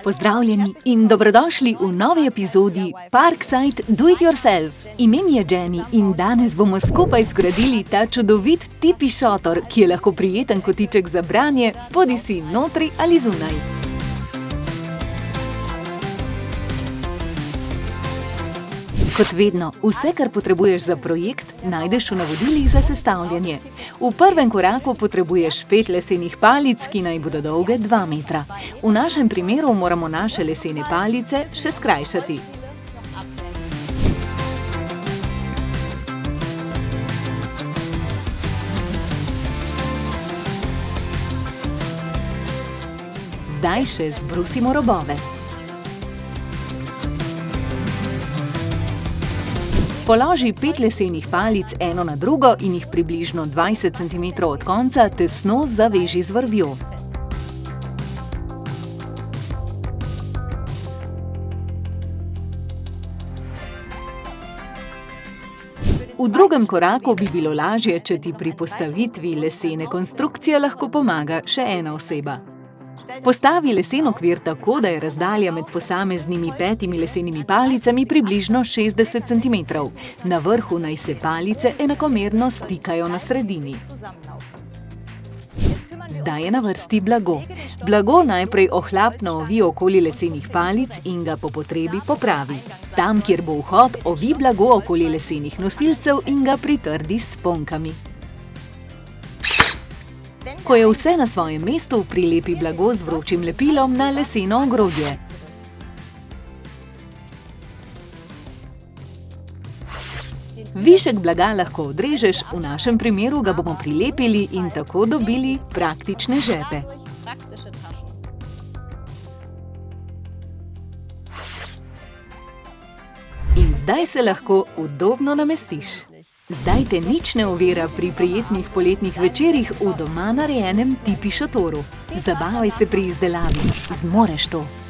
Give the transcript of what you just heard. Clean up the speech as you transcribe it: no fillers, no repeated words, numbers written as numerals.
Pozdravljeni in dobrodošli v novi epizodi Parkside Do It Yourself. Ime mi je Jenny in danes bomo skupaj zgradili ta čudovit tipi šotor, ki je lahko prijeten kotiček za branje, bodisi notri ali zunaj. Kot vedno, vse, kar potrebuješ za projekt, najdeš v navodilih za sestavljanje. V prvem koraku potrebuješ 5 lesenih palic, ki naj bodo dolge 2 metra. V našem primeru moramo naše lesene palice še skrajšati. Zdaj še zbrusimo robove. Položi 5 lesenih palic eno na drugo in jih približno 20 cm od konca tesno zaveži z vrvjo. V drugem koraku bi bilo lažje, če ti pri postavitvi lesene konstrukcije lahko pomaga še ena oseba. Postavi lesen okvir tako, da je razdalja med posameznimi 5 lesenimi palicami približno 60 cm. Na vrhu naj se palice enakomerno stikajo na sredini. Zdaj je na vrsti blago. Blago najprej ohlapno ovi okoli lesenih palic in ga po potrebi popravi. Tam, kjer bo vhod, ovi blago okoli lesenih nosilcev in ga pritrdi s sponkami. Ko je vse na svojem mestu, prilepi blago z vročim lepilom na leseno ogrodje. Višek blaga lahko odrežeš, v našem primeru ga bomo prilepili in tako dobili praktične žepe. In zdaj se lahko udobno namestiš. Zdaj te nič ne ovira pri prijetnih poletnih večerih v doma narejenem tipi šotoru. Zabavaj se pri izdelavi, zmoreš to!